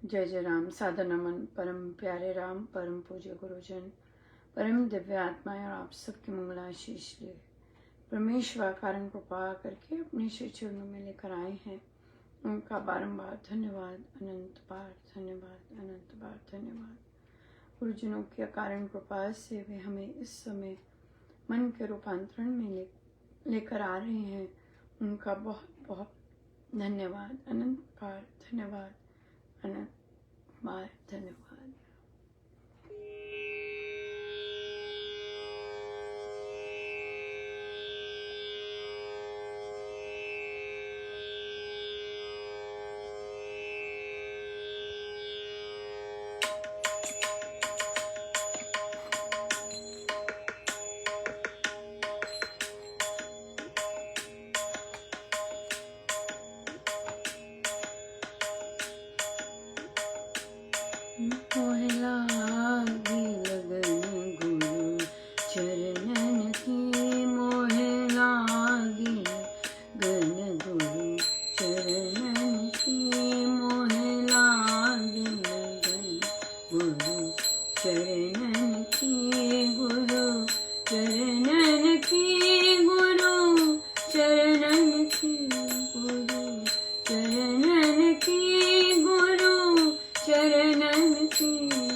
जय जय राम। सादर नमन परम प्यारे राम, परम पूज्य गुरुजन, परम दिव्य आत्माएं और आप सबके मंगलाशीष ले परमेश्वर कारण कृपा करके अपने श्री चरणों में लेकर आए हैं। उनका बारंबार धन्यवाद, अनंत बार धन्यवाद, अनंत बार धन्यवाद। गुरुजनों की अकारण कृपा से वे हमें इस समय मन के रूपांतरण में लेकर आ रहे हैं। उनका बहुत बहुत धन्यवाद, अनंत बार धन्यवाद, अनंत बार धन्यवाद। मोहे लागी लगन गुरु चरणन की, मोहे लागी लगन गुरु चरणन की, मोहे लागी लगन गुरु चरणन की, गुरु चरणन की, गुरु चरणन की, गुरु चरणन की, गुरु चरणन की,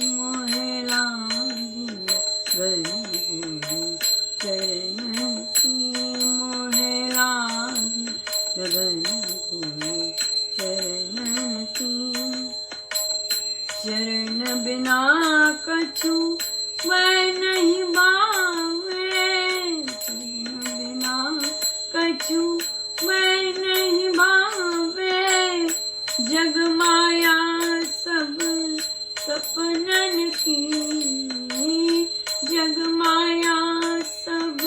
मोहे लागी लगन गुरु चरणन की, मोहे लागी लगन गुरु चरणन की। चरण बिना कछु वह नहीं भावे, चरण बिना कछु वह नहीं भावे, जग माया सब सपनन की, जग माया सब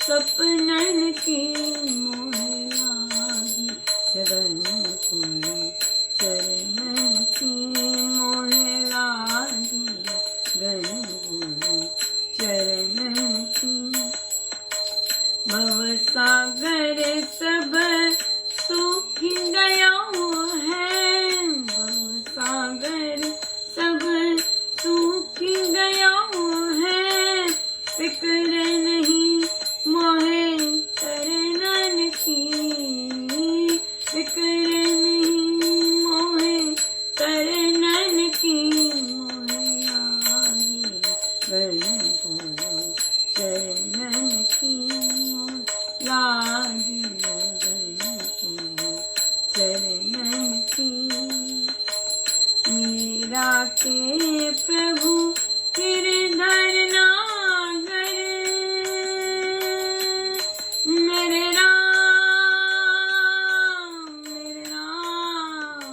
सपनन की, मोहे लागी लगन गुरु चरणन की, मोहे लागी लगन गुरु चरणन की। भव सागर सब सूखी गया है, भव सागर सब सूखी गया है, फिक्र नहीं मोहे चरणन की, फिक्र नहीं मोहे चरणन की, मोहे लागी लगन गुरु चरणन की, मोहे लागी लगन गुरु चरणन की। मीरा के प्रभु गिरधर नागर, मेरे राम, मेरे राम।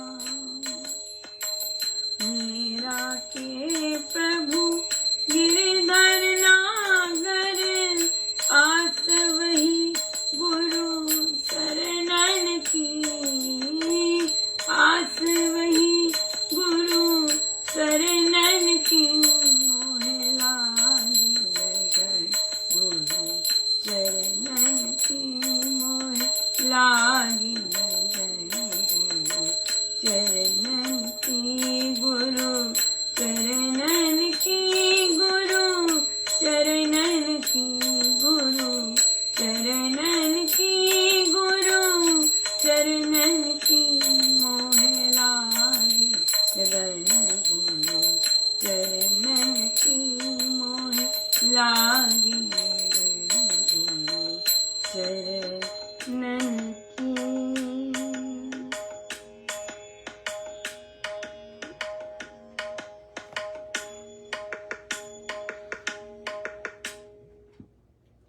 मीरा के प्रभु गिरधर नागर, आस वही गुरु शरणन की, आस वही गुरु शरणन की, मोहे लागी लगन गुरु चरणन की, मोहे लागी लगन गुरु चरणन की, गुरु चरणन की, गुरु चरणन की, गुरु चरणन की, गुरु चरणन की, मोहे लागी लगन गुरु चरणन की, मोहे लागी लगन गुरु चरणन की।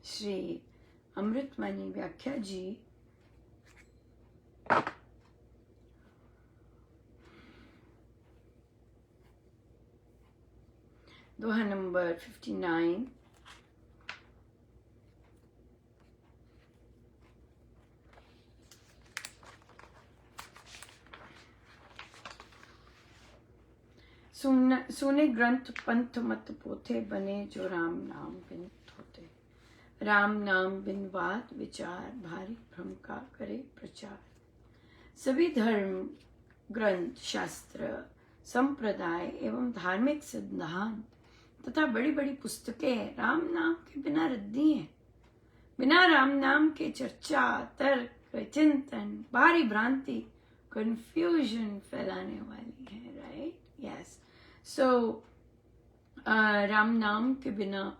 श्री अमृतमणि व्याख्या जी दोहा नंबर 59। सोने ग्रंथ पंथ मत पोथे, बने जो राम नाम बिन होते। राम नाम बिन वाद विचार, भारी भ्रम का करे प्रचार। सभी धर्म ग्रंथ शास्त्र संप्रदाय एवं धार्मिक सिद्धांत तथा बड़ी बड़ी पुस्तकें राम नाम के बिना रद्दी हैं। बिना राम नाम के चर्चा, तर्क, चिंतन, भारी भ्रांति, कंफ्यूजन फैलाने वाली है। राइट? यस। सो राम नाम के बिना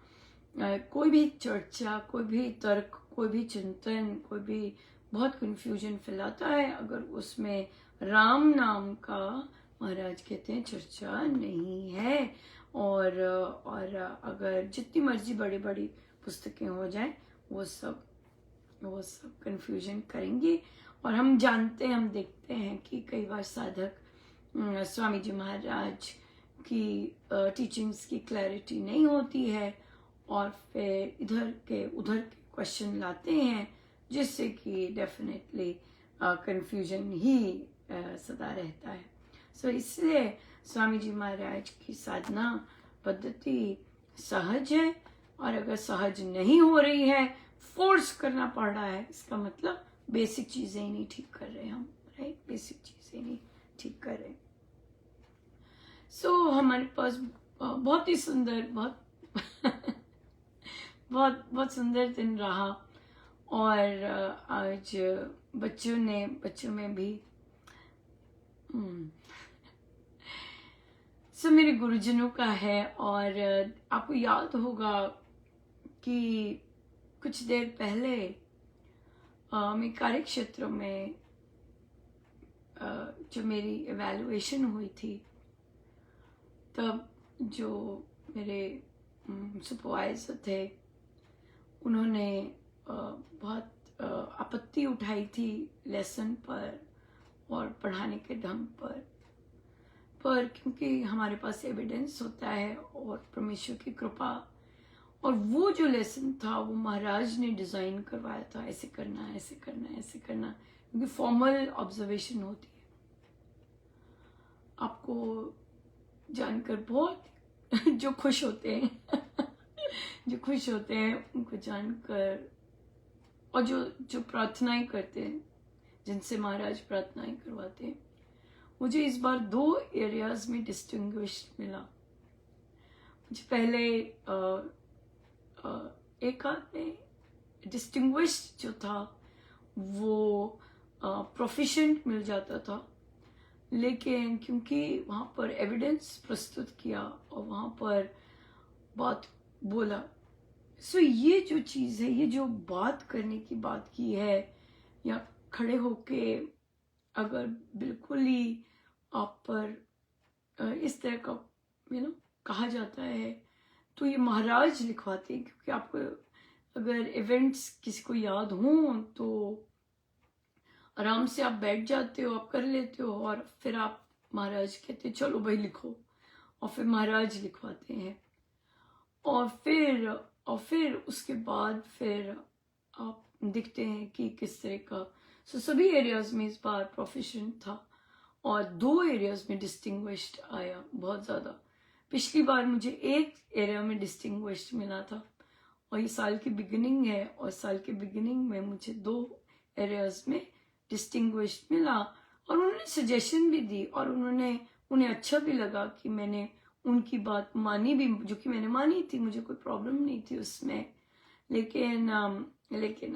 कोई भी चर्चा, कोई भी तर्क, कोई भी चिंतन, कोई भी बहुत कंफ्यूजन फैलाता है अगर उसमें राम नाम का महाराज कहते हैं चर्चा नहीं है। और अगर जितनी मर्जी बड़ी बड़ी पुस्तकें हो जाएं वो सब कंफ्यूजन करेंगी। और हम जानते हैं, हम देखते हैं कि कई बार साधक स्वामी जी महाराज की टीचिंग्स की क्लैरिटी नहीं होती है और फिर इधर के उधर के क्वेश्चन लाते हैं जिससे कि डेफिनेटली कंफ्यूजन ही सदा रहता है। सो इसलिए स्वामी जी महाराज की साधना पद्धति सहज है, और अगर सहज नहीं हो रही है, फोर्स करना पड़ रहा है, इसका मतलब बेसिक चीजें ही नहीं ठीक कर रहे हम। राइट? बेसिक चीजें नहीं ठीक कर रहे। सो हमारे पास बहुत ही सुंदर बहुत सुंदर दिन रहा। और आज बच्चों में भी सब मेरे गुरुजनों का है। और आपको याद होगा कि कुछ देर पहले मैं कार्य क्षेत्र में जब मेरी इवैल्यूएशन हुई थी, तब जो मेरे सुपरवाइजर थे उन्होंने बहुत आपत्ति उठाई थी लेसन पर और पढ़ाने के ढंग पर क्योंकि हमारे पास एविडेंस होता है और परमेश्वर की कृपा, और वो जो लेसन था वो महाराज ने डिजाइन करवाया था, ऐसे करना ऐसे करना ऐसे करना, क्योंकि फॉर्मल ऑब्जर्वेशन होती है। आपको जानकर बहुत जो खुश होते हैं जो खुश होते हैं उनको जानकर, और जो प्रार्थनाएं करते हैं, जिनसे महाराज प्रार्थनाएं करवाते हैं, मुझे इस बार 2 एरियाज में डिस्टिंग्विश्ड मिला। मुझे पहले एक हाथ में डिस्टिंग्विश्ड जो था वो प्रोफिशिएंट मिल जाता था, लेकिन क्योंकि वहां पर एविडेंस प्रस्तुत किया और वहां पर बात बोला, सो ये जो चीज है, ये जो बात करने की बात की है, या खड़े होके अगर बिल्कुल ही आप पर इस तरह का कहा जाता है, तो ये महाराज लिखवाते हैं। क्योंकि आपको अगर इवेंट्स किसी को याद हो तो आराम से आप बैठ जाते हो, आप कर लेते हो, और फिर आप महाराज कहते हैं चलो भाई लिखो, और फिर महाराज लिखवाते हैं। और फिर उसके बाद फिर आप दिखते हैं कि किस तरह का। सभी एरियाज में इस बार प्रोफिशिएंट था और 2 एरियाज में डिस्टिंग्विश्ड आया बहुत ज्यादा। पिछली बार मुझे एक एरिया में डिस्टिंग्विश्ड मिला था, और ये साल की बिगिनिंग है, और साल के बिगिनिंग में मुझे 2 एरियाज में डिस्टिंग्विश्ड मिला। और उन्होंने सजेशन भी दी, और उन्हें अच्छा भी लगा कि मैंने उनकी बात मानी भी, जो कि मैंने मानी थी, मुझे कोई प्रॉब्लम नहीं थी उसमें। लेकिन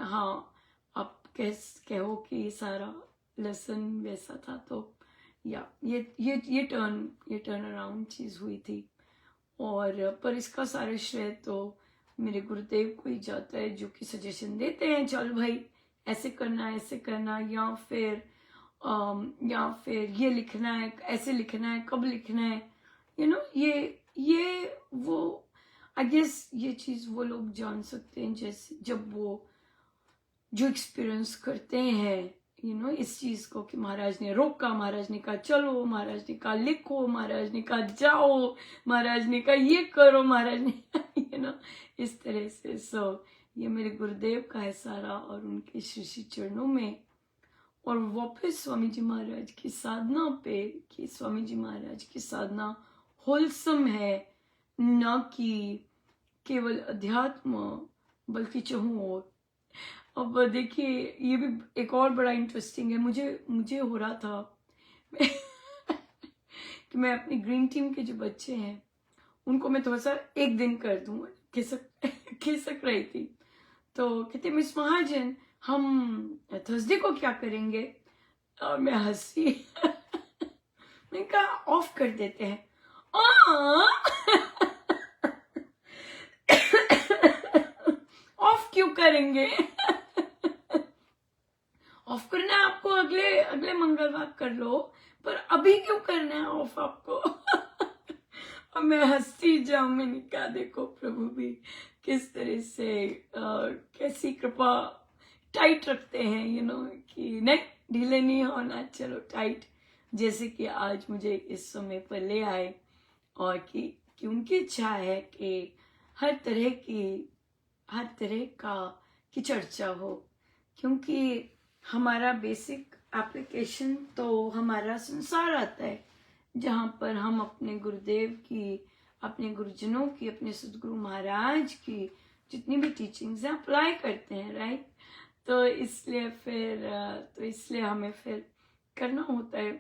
हाँ, आप कहो कि सारा लेसन वैसा था, तो या ये टर्न अराउंड चीज हुई थी। और पर इसका सारा श्रेय तो मेरे गुरुदेव को ही जाता है, जो कि सजेशन देते हैं चल भाई ऐसे करना ऐसे करना, या फिर ये लिखना है, ऐसे लिखना है, कब लिखना है, ये वो आई गेस ये चीज वो लोग जान सकते हैं जैसे जब वो जो एक्सपीरियंस करते हैं इस चीज को, कि महाराज ने रोका, महाराज ने कहा चलो, महाराज ने कहा लिखो, महाराज ने कहा जाओ, महाराज ने कहा ये करो, महाराज ने इस तरह से। ये मेरे गुरुदेव का है सारा, और उनके श्री चरणों में। और वापस स्वामी जी महाराज की साधना पे, कि स्वामी जी महाराज की साधना होलसम है, न कि केवल अध्यात्म बल्कि चहु। अब देखिए ये भी एक और बड़ा इंटरेस्टिंग है, मुझे हो रहा था कि कि मैं अपनी ग्रीन टीम के जो बच्चे हैं उनको मैं थोड़ा सा एक दिन कर दूं। खिसक रही थी तो कहते मिस महाजन हम थर्सडे को क्या करेंगे, और मैं हंसी। मैंने कहा ऑफ कर देते हैं। ऑफ क्यों करेंगे? ऑफ करना है आपको अगले अगले मंगलवार कर लो, पर अभी क्यों करना है ऑफ आपको? और मैं हंसती जाऊं। मैंने कहा देखो प्रभु भी किस तरह से कैसी कृपा टाइट रखते हैं, कि नहीं ढीले नहीं होना, चलो टाइट। जैसे कि आज मुझे इस समय पर ले आए, और कि उनकी इच्छा है कि हर तरह की चर्चा हो, क्योंकि हमारा बेसिक एप्लीकेशन तो हमारा संसार आता है, जहाँ पर हम अपने गुरुदेव की, अपने गुरुजनों की, अपने सदगुरु महाराज की जितनी भी टीचिंग्स हैं अप्लाई करते हैं, राइट। तो इसलिए हमें फिर करना होता है,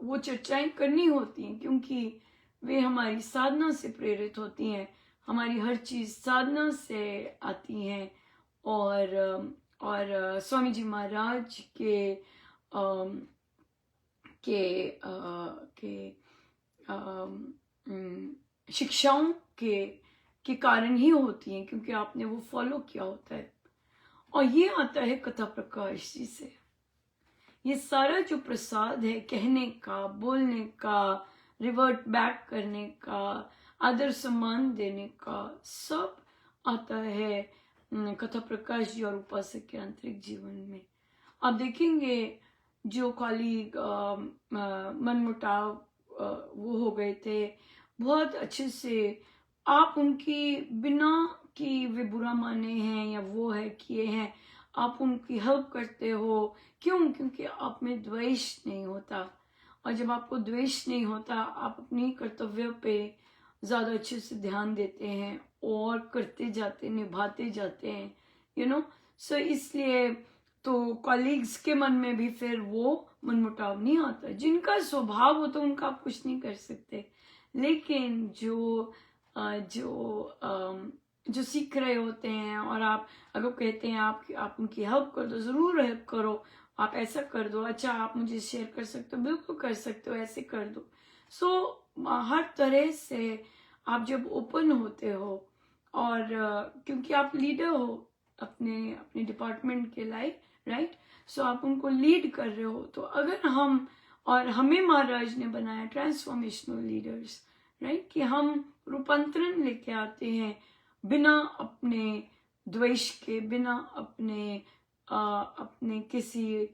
वो चर्चाएं करनी होती हैं, क्योंकि वे हमारी साधना से प्रेरित होती हैं, हमारी हर चीज साधना से आती हैं। और स्वामी जी महाराज के शिक्षाओं के कारण ही होती हैं, क्योंकि आपने वो फॉलो किया होता है। और ये आता है कथा प्रकाश जी से। ये सारा जो प्रसाद है, कहने का, बोलने का, रिवर्ट बैक करने का, आदर सम्मान देने का, सब आता है कथा प्रकाश जी और उपासक के आंतरिक जीवन में। आप देखेंगे जो कॉलीग मनमुटाव वो हो गए थे, बहुत अच्छे से आप उनकी बिना कि वे बुरा माने हैं या वो है किए हैं, आप उनकी हेल्प करते हो। क्यों? क्योंकि आप में द्वेष नहीं होता, और जब आपको द्वेष नहीं होता आप अपनी कर्तव्य पे ज्यादा अच्छे से ध्यान देते हैं और करते जाते, निभाते जाते हैं, सो इसलिए तो कॉलीग्स के मन में भी फिर वो मनमुटाव नहीं आता। जिनका स्वभाव हो तो उनका आप कुछ नहीं कर सकते, लेकिन जो सीख रहे होते हैं, और आप अगर कहते हैं आप उनकी हेल्प कर दो, जरूर हेल्प करो, आप ऐसा कर दो, अच्छा आप मुझे शेयर कर सकते हो, बिल्कुल कर सकते हो, ऐसे कर दो। हर तरह से आप जब ओपन होते हो, और क्योंकि आप लीडर हो अपने डिपार्टमेंट के लाइक, राइट, सो आप उनको लीड कर रहे हो। तो अगर हमें महाराज ने बनाया ट्रांसफॉर्मेशनल लीडर्स, राइट, कि हम रूपांतरण लेके आते हैं बिना अपने द्वेष के, बिना अपने किसी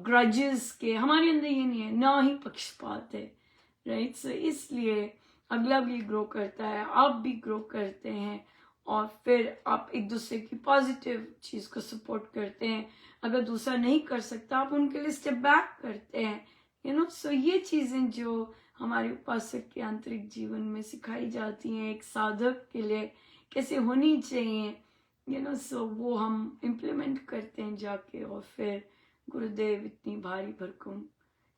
ग्रजेस के। हमारे अंदर ये नहीं है, ना ही पक्षपात है, राइट। सो इसलिए अगला भी ग्रो करता है, आप भी ग्रो करते हैं, और फिर आप एक दूसरे की पॉजिटिव चीज को सपोर्ट करते हैं। अगर दूसरा नहीं कर सकता आप उनके लिए स्टेप बैक करते हैं, सो ये चीजें जो हमारे उपासक के आंतरिक जीवन में सिखाई जाती हैं, एक साधक के लिए कैसे होनी चाहिए, सो वो हम इम्प्लीमेंट करते हैं जाके, और फिर गुरुदेव इतनी भारी भरकम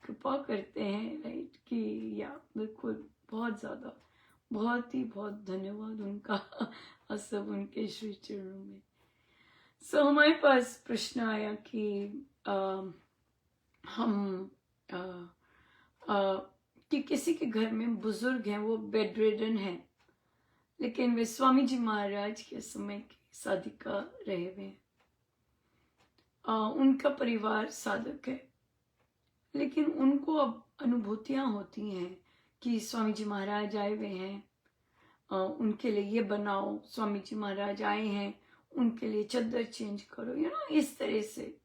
कृपा करते हैं, राइट, कि या बिल्कुल बहुत ज्यादा, बहुत धन्यवाद उनका सब उनके श्री चरणों में। सो हमारे पास प्रश्न आया कि कि किसी के घर में बुजुर्ग हैं, वो बेड रिडन है, लेकिन वे स्वामी जी महाराज के समय की साधिका रहे हुए हैं। उनका परिवार साधक है, लेकिन उनको अब अनुभूतियां होती हैं कि स्वामी जी महाराज आए हुए हैं, उनके लिए ये बनाओ, स्वामी जी महाराज आए हैं उनके लिए चादर चेंज करो, इस तरह से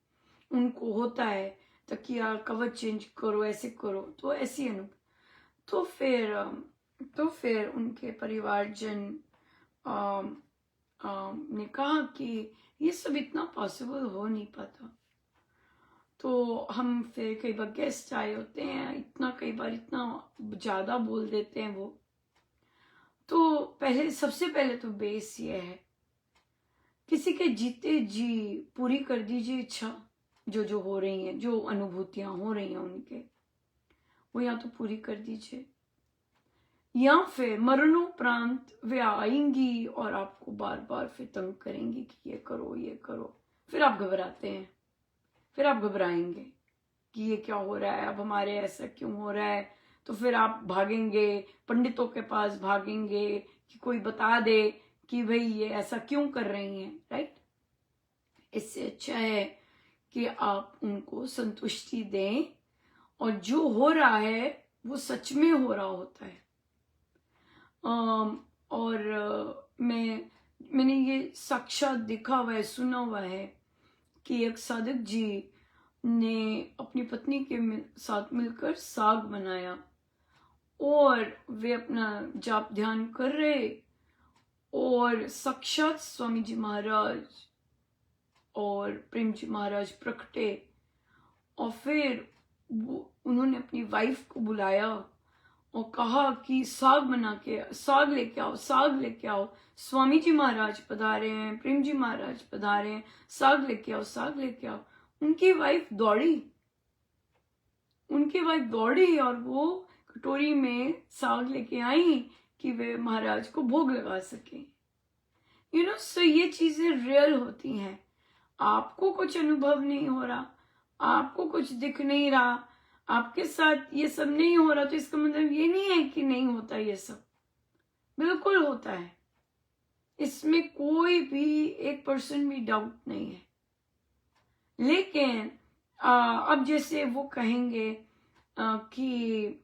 उनको होता है, तकिया कवर चेंज करो, ऐसे करो, तो ऐसी अनुभव। तो फिर उनके परिवारजन ने कहा कि ये सब इतना पॉसिबल हो नहीं पाता। तो हम फिर कई बार गेस्ट आए होते हैं, कई बार इतना ज्यादा बोल देते हैं वो। तो सबसे पहले तो बेस ये है, किसी के जीते जी पूरी कर दीजिए इच्छा जो हो रही है, जो अनुभूतियां हो रही हैं उनके, वो या तो पूरी कर दीजिए, या फिर मरणोपरांत वे आएंगी और आपको बार बार फिर तंग करेंगी कि ये करो ये करो। फिर आप घबराते हैं, फिर आप घबराएंगे कि ये क्या हो रहा है, अब हमारे ऐसा क्यों हो रहा है। तो फिर आप भागेंगे, पंडितों के पास भागेंगे कि कोई बता दे कि भाई ये ऐसा क्यों कर रही हैं, राइट। इससे अच्छा है कि आप उनको संतुष्टि दें, और जो हो रहा है वो सच में हो रहा होता है। मैंने ये साक्षात देखा हुआ है, सुना हुआ है कि एक साधक जी ने अपनी पत्नी के साथ मिलकर साग बनाया, और वे अपना जाप ध्यान कर रहे, और साक्षात स्वामी जी महाराज और प्रेम जी महाराज प्रकटे, और फिर उन्होंने अपनी वाइफ को बुलाया और कहा कि साग बना के, साग लेके आओ, साग लेके आओ, स्वामी जी महाराज पधारे हैं, प्रेम जी महाराज पधारे हैं, साग लेके आओ, साग लेके आओ। उनकी वाइफ दौड़ी और वो कटोरी में साग लेके आई कि वे महाराज को भोग लगा सके। सो ये चीजें रियल होती हैं। आपको कुछ अनुभव नहीं हो रहा, आपको कुछ दिख नहीं रहा, आपके साथ ये सब नहीं हो रहा, तो इसका मतलब ये नहीं है कि नहीं होता, ये सब बिल्कुल होता है। इसमें कोई भी 1% भी डाउट नहीं है। लेकिन अब जैसे वो कहेंगे कि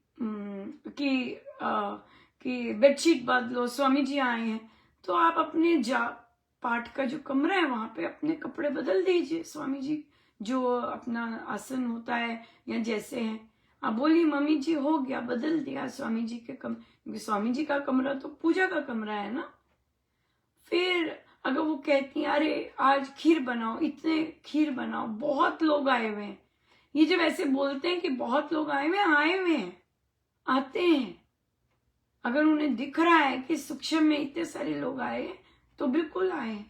बेडशीट बदलो, स्वामी जी आए हैं, तो आप अपने पाठ का जो कमरा है वहां पे अपने कपड़े बदल दीजिए। स्वामी जी जो अपना आसन होता है या जैसे हैं, आप बोलिए मम्मी जी हो गया, बदल दिया स्वामी जी के क्योंकि स्वामी जी का कमरा तो पूजा का कमरा है ना। फिर अगर वो कहती हैं अरे आज खीर बनाओ, इतने खीर बनाओ, बहुत लोग आए हुए हैं, ये जब ऐसे बोलते हैं कि बहुत लोग आए हुए हैं, आते हैं, अगर उन्हें दिख रहा है कि सूक्ष्म में इतने सारे लोग आए हैं तो बिल्कुल आए,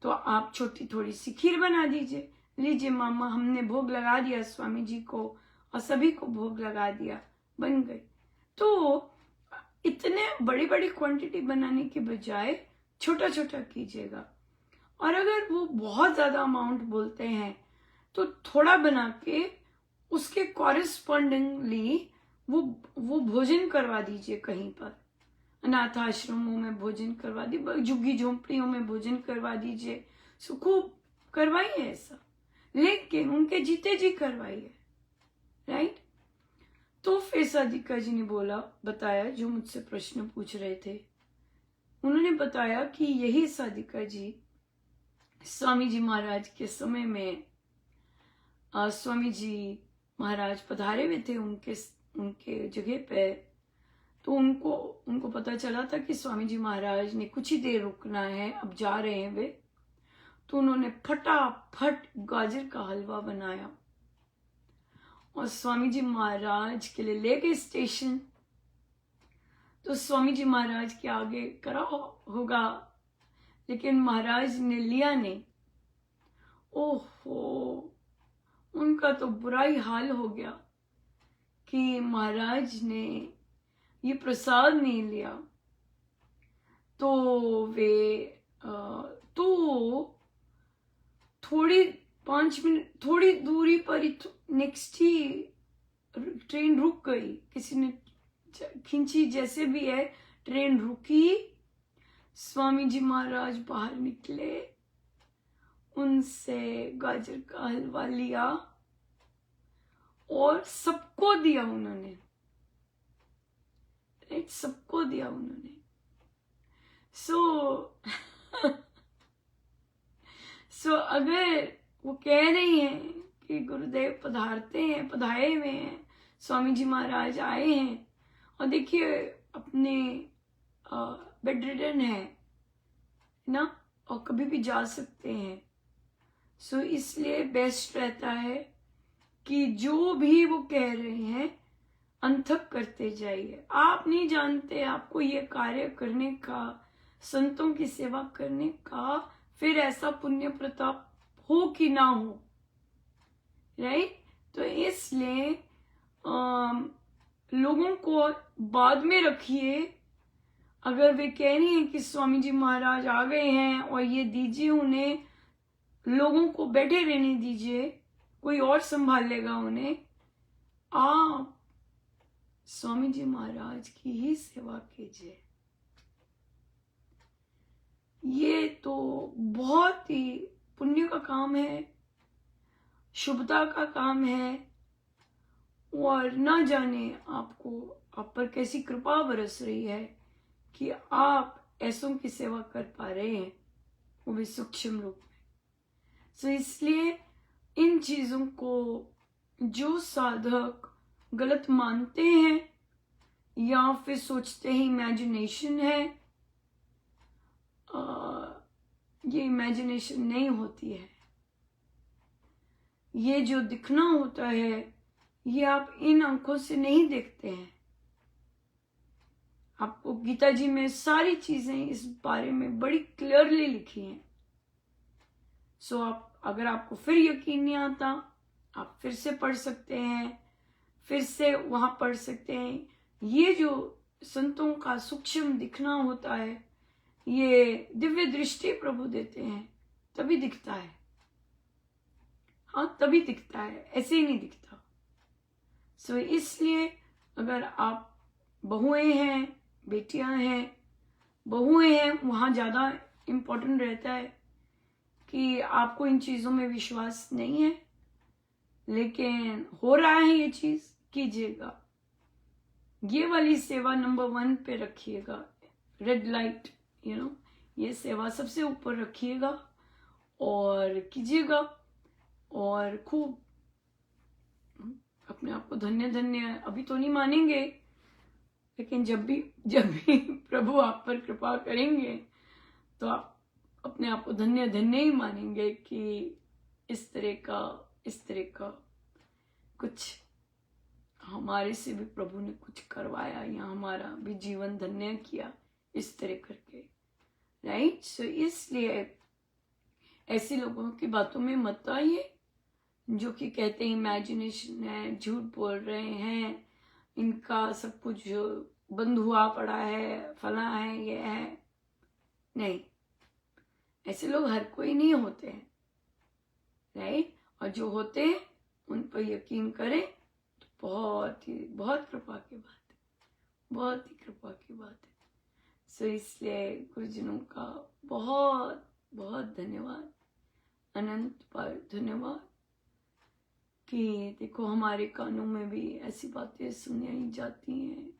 तो आप छोटी थोड़ी सी खीर बना दीजिए, लीजिए मामा हमने भोग लगा दिया स्वामी जी को और सभी को भोग लगा दिया, बन गई। तो इतने बड़ी बड़ी क्वांटिटी बनाने के बजाय छोटा छोटा कीजिएगा। और अगर वो बहुत ज्यादा अमाउंट बोलते हैं तो थोड़ा बना के उसके कॉरेस्पॉन्डिंगली वो भोजन करवा दीजिए, कहीं पर अनाथ आश्रमों में भोजन करवा दीजिए, झुग्गी झोंपड़ियों में भोजन करवा दीजिए, खूब करवाइए ऐसा, लेकिन उनके जीते जी करवाइए, राइट। तो फिर साधिका जी ने बताया, जो मुझसे प्रश्न पूछ रहे थे, उन्होंने बताया कि यही साधिका जी स्वामी जी महाराज के समय में स्वामी जी महाराज पधारे हुए थे उनके जगह पे। तो उनको पता चला था कि स्वामी जी महाराज ने कुछ ही देर रुकना है, अब जा रहे हैं वे। तो उन्होंने फटाफट गाजर का हलवा बनाया और स्वामी जी महाराज के लिए ले गए स्टेशन। तो स्वामी जी महाराज के आगे करा होगा, लेकिन महाराज ने लिया नहीं। ओहो, उनका तो बुरा ही हाल हो गया कि महाराज ने ये प्रसाद नहीं लिया। तो वे तो थोड़ी 5 मिनट थोड़ी दूरी पर ही नेक्स्ट ही ट्रेन रुक गई, किसी ने खींची, जैसे भी है ट्रेन रुकी, स्वामी जी महाराज बाहर निकले, उनसे गाजर का हलवा लिया और सबको दिया उन्होंने, राइट, सबको दिया उन्होंने। सो अगर वो कह रही हैं कि गुरुदेव पधारे हुए हैं, स्वामी जी महाराज आए हैं, और देखिए अपने बेड रिडन है ना, और कभी भी जा सकते हैं। सो इसलिए बेस्ट रहता है कि जो भी वो कह रहे हैं अंतक करते जाइए। आप नहीं जानते आपको ये कार्य करने का, संतों की सेवा करने का फिर ऐसा पुण्य प्रताप हो कि ना हो, राइट। तो इसलिए लोगों को बाद में रखिए। अगर वे कह रही हैं कि स्वामी जी महाराज आ गए हैं और ये दीजिए उन्हें, लोगों को बैठे रहने दीजिए, कोई और संभाल लेगा उन्हें, आप स्वामी जी महाराज की ही सेवा कीजिए। ये तो बहुत ही पुण्य का काम है, शुभता का काम है, और ना जाने आपको आप पर कैसी कृपा बरस रही है कि आप ऐसों की सेवा कर पा रहे हैं, वो भी सूक्ष्म रूप में। तो इसलिए इन चीजों को जो साधक गलत मानते हैं या फिर सोचते हैं इमेजिनेशन है, ये इमेजिनेशन नहीं होती है। ये जो दिखना होता है ये आप इन आंखों से नहीं देखते हैं। आपको गीता जी में सारी चीजें इस बारे में बड़ी क्लियरली लिखी हैं। सो आप, अगर आपको फिर यकीन नहीं आता, आप फिर से पढ़ सकते हैं, फिर से वहां पढ़ सकते हैं। ये जो संतों का सूक्ष्म दिखना होता है, ये दिव्य दृष्टि प्रभु देते हैं, तभी दिखता है। हाँ, तभी दिखता है, ऐसे ही नहीं दिखता। सो इसलिए अगर आप बहुएं हैं, बेटियां हैं, बहुएं हैं, वहां ज्यादा इम्पोर्टेंट रहता है कि आपको इन चीजों में विश्वास नहीं है, लेकिन हो रहा है ये चीज, कीजिएगा। ये वाली सेवा नंबर 1 पे रखिएगा, रेड लाइट, ये सेवा सबसे ऊपर रखिएगा और कीजिएगा, और खूब अपने आप को धन्य धन्य अभी तो नहीं मानेंगे, लेकिन जब भी प्रभु आप पर कृपा करेंगे तो आप अपने आप को धन्य धन्य ही मानेंगे कि इस तरह का कुछ हमारे से भी प्रभु ने कुछ करवाया, या हमारा भी जीवन धन्य किया इस तरह करके, राइट। सो इसलिए ऐसे लोगों की बातों में मत आइए जो कि कहते हैं इमेजिनेशन है, झूठ बोल रहे हैं, इनका सब कुछ बंद हुआ पड़ा है, फला है, ये है। नहीं, ऐसे लोग हर कोई नहीं होते हैं, राइट। और जो होते हैं उन पर यकीन करें तो बहुत कृपा की बात है, बहुत ही कृपा की बात है। सो इसलिए गुरुजनों का बहुत बहुत धन्यवाद, अनंत पर धन्यवाद कि देखो हमारे कानों में भी ऐसी बातें सुनाई जाती हैं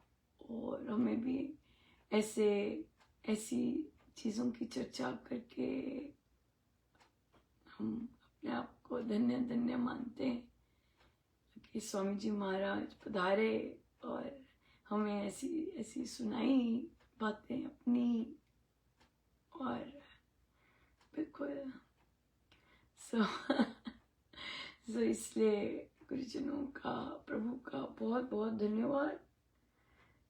और हमें भी ऐसी चीज़ों की चर्चा करके हम अपने आप को धन्य धन्य मानते हैं कि स्वामी जी महाराज पधारे और हमें ऐसी सुनाई बातें अपनी, और बिल्कुल सो इसलिए गुरुजनों का, प्रभु का बहुत बहुत धन्यवाद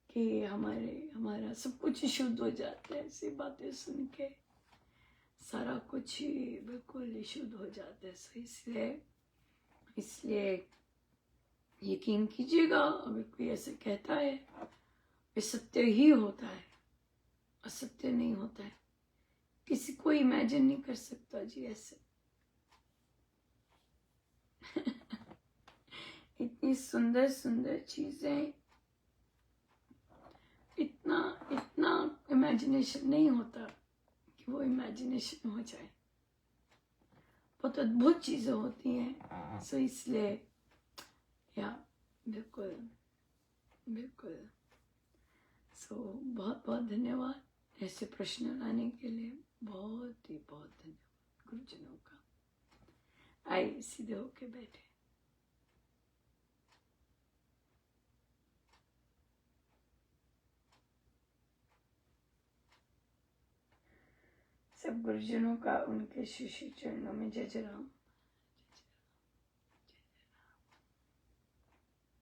कि हमारा सब कुछ शुद्ध हो जाता है। ऐसी बातें सुन के सारा कुछ ही बिल्कुल शुद्ध हो जाता है। सो इसलिए यकीन कीजिएगा, अगर कोई ऐसे कहता है ये सत्य ही होता है, असत्य नहीं होता है। किसी को इमेजिन नहीं कर सकता जी ऐसे। इतनी सुंदर सुंदर चीजें, इतना इमेजिनेशन नहीं होता कि वो इमेजिनेशन हो जाए। बहुत अद्भुत चीजें होती हैं। सो इसलिए या बिल्कुल बिल्कुल। सो बहुत बहुत धन्यवाद ऐसे प्रश्न लाने के लिए, बहुत ही बहुत धन्यवाद गुरुजनों का। आइए सीधे होके बैठे। सब गुरुजनों का उनके शिष्य चरणों में जय जय राम।